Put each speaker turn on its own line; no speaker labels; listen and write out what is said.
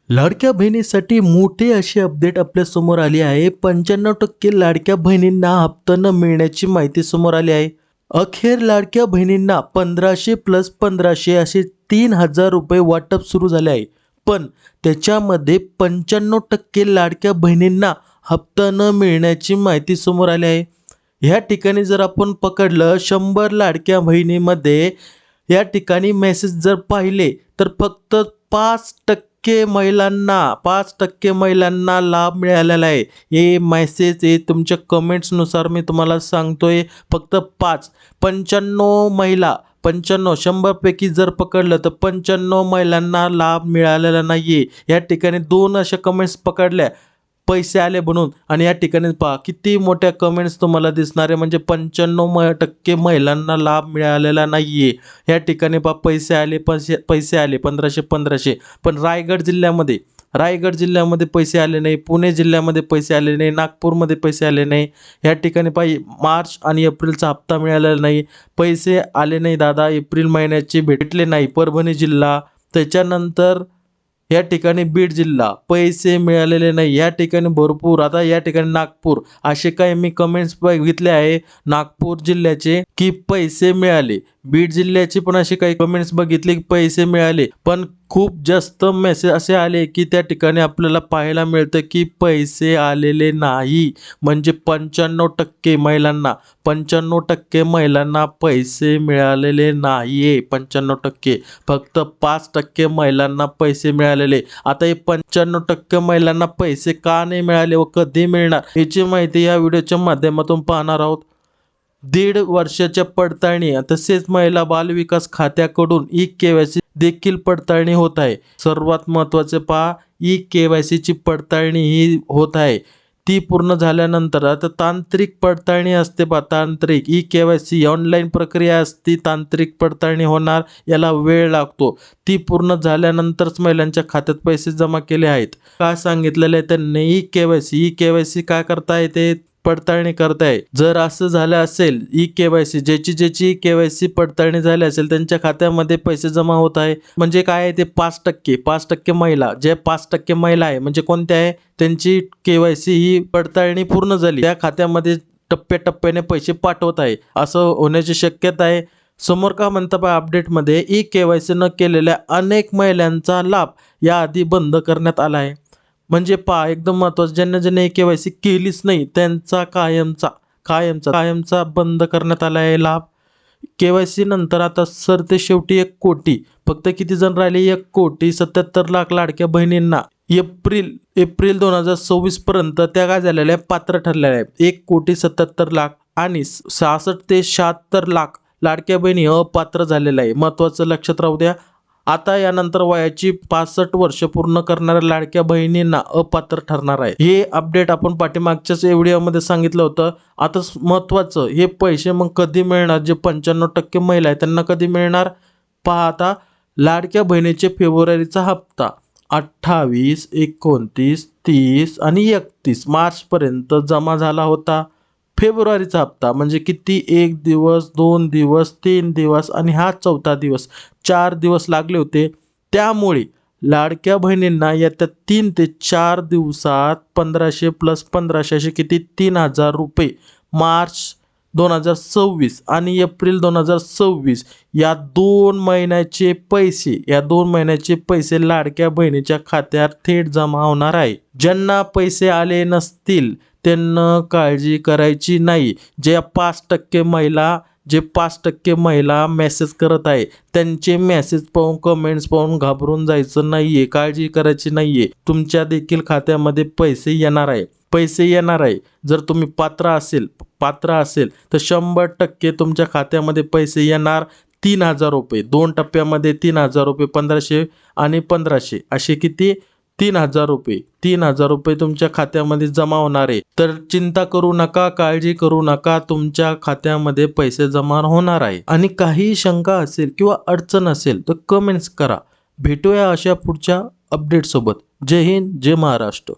लाडक्या बहिणीसाठी मोठे अशी अपडेट आपल्या समोर आली आहे. 95% लाडक्या बहिणींना हप्ता न मिळण्याची माहिती समोर आली आहे. अखेर लाडक्या बहिणींना 1500 प्लस 1500 असे 3000 रुपये वाटप सुरू झाले आहे. पण त्याच्यामध्ये 95% लाडक्या बहिणींना हप्ता न मिळण्याची माहिती समोर आली आहे. ह्या ठिकाणी जर आपण पकडलं 100 लाडक्या बहिणीमध्ये या ठिकाणी मेसेज जर पाहिले तर फक्त 5% महिलांना लाभ मिळालेला आहे. हे मेसेज हे तुमच्या कमेंट्सनुसार मी तुम्हाला सांगतोय. फक्त 95 महिला 95 100पैकी जर पकडलं तर 95 महिलांना लाभ मिळालेला नाहीये. या ठिकाणी 2 अशा कमेंट्स पकडल्या पैसे आले म्हणून आणि या ठिकाणी पहा किती मोठ्या कमेंट्स तुम्हाला दिसणार आहे. म्हणजे 95% महिलांना लाभ मिळालेला नाहीये. या ठिकाणी पहा पैसे आले 1500 पण रायगड जिल्ह्यामध्ये पैसे आले नाही, पुणे जिल्ह्यामध्ये पैसे आले नाही, नागपूरमध्ये पैसे आले नाही. या ठिकाणी पहा मार्च आणि एप्रिलचा हप्ता मिळालेला नाही. पैसे आले नाही दादा, एप्रिल महिन्याचे भेटले नाही. परभणी जिल्हा, त्याच्यानंतर या ठिकाणी बीड जिल्हा पैसे मिळालेले नाही. या ठिकाणी भरपूर, आता या ठिकाणी नागपूर असे काही मी कमेंट्स बघितले आहे नागपूर जिल्ह्याचे की पैसे मिळाले. बीड जिल्ह्याचे पण असे काही कमेंट्स बघितले की पैसे मिळाले. पण खूप जास्त मेसेज असे आले की त्या ठिकाणी आपल्याला पाहायला मिळतं की पैसे आलेले नाही. म्हणजे 95% महिलांना पैसे मिळालेले नाहीये. 95%, फक्त 5% महिलांना पैसे मिळालेले. आता हे 95% महिलांना पैसे का नाही मिळाले व कधी मिळणार याची माहिती या व्हिडिओच्या माध्यमातून पाहणार आहोत. 1.5 वर्षाच्या पडताळणी तसेच महिला बालविकास खात्याकडून ई-केवायसी देखील पडताळणी होत आहे. सर्वात महत्त्वाचे पहा, ई-केवायसीची पडताळणी ही होत आहे. ती पूर्ण झाल्यानंतर आता तांत्रिक पडताळणी असते पहा, तांत्रिक ई-केवायसी ऑनलाईन प्रक्रिया असते, तांत्रिक पडताळणी होणार, याला वेळ लागतो. ती पूर्ण झाल्यानंतरच महिलांच्या खात्यात पैसे जमा केले आहेत. काय सांगितलेलं आहे त्यांनी, ई-केवायसी काय करताय ते पडताळणी करताय. जर असं झालं असेल ई-केवायसी ज्याची ई-केवायसी पडताळणी झाली असेल त्यांच्या खात्यामध्ये पैसे जमा होत आहे. म्हणजे काय आहे ते 5% महिला, जे 5% महिला आहे म्हणजे कोणत्या आहे, त्यांची केवायसी ही पडताळणी पूर्ण झाली, त्या खात्यामध्ये टप्प्याटप्प्याने पैसे पाठवत आहे असं होण्याची शक्यता आहे. समोर का म्हणता पहा अपडेटमध्ये, ई-केवायसी न केलेल्या अनेक महिलांचा लाभ याआधी बंद करण्यात आला आहे. म्हणजे पहा एकदम महत्त्वाचं, ज्यांनी केवायसी केलीच नाही त्यांचा कायमचा बंद करण्यात आला आहे लाभ. केवायसी नंतर आता सरते शेवटी 1 कोटी, फक्त किती जण राहिले, 1,77,00,000 लाडक्या बहिणींना एप्रिल 2024 पर्यंत त्या काय झालेल्या पात्र ठरलेल्या आहेत. 1,77,00,000 आणि 66 ते 76 लाख लाडक्या बहिणी अपात्र झालेल्या आहे. महत्त्वाचं लक्षात राहू द्या. आता यानंतर वयाची 65 वर्ष पूर्ण करणाऱ्या लाडक्या बहिणींना अपात्र ठरणार आहे. हे अपडेट आपण पाठीमागच्याच व्हिडिओमध्ये सांगितलं होतं. आता महत्त्वाचं, हे पैसे मग कधी मिळणार, जे 95% महिला आहे त्यांना कधी मिळणार पहा. आता लाडक्या बहिणीचे फेब्रुवारीचा हप्ता 28, 29, 30 आणि 31 मार्चपर्यंत जमा झाला होता. फेब्रुवारीचा हप्ता म्हणजे किती, 1 दिवस, 2 दिवस, 3 दिवस आणि हा 4था दिवस, 4 दिवस लागले होते. त्यामुळे लाडक्या बहिणींना येत्या 3 ते 4 दिवसात 1500 प्लस 1500 असे किती 3000 रुपये मार्च 2026 आणि एप्रिल 2026 या 2 महिन्याचे पैसे लाडक्या बहिणीच्या खात्यात थेट जमा होणार आहे. ज्यांना पैसे आले नसतील त्यांना काळजी करायची नाही. जे 5% महिला मेसेज करत आहे त्यांचे मेसेज पाहून, कमेंट्स पाहून घाबरून जायचं नाहीये, काळजी करायची नाहीये. तुमच्या देखील खात्यामध्ये पैसे येणार आहे. जर तुम्ही पात्र असेल तर 100% तुमच्या खात्यामध्ये पैसे येणार. 3000 रुपये 2 टप्प्यामध्ये, 3000 रुपये 1500 आणि 1500 असे किती 3000 रुपये तुमच्या खात्यामध्ये जमा होणार आहे. तर चिंता करू नका, काळजी करू नका, तुमच्या खात्यामध्ये पैसे जमा होणार आहे. आणि काही शंका असेल किंवा अडचण असेल तर कमेंट्स करा. भेटूया अशा पुढच्या अपडेट सोबत. जय हिंद, जय महाराष्ट्र.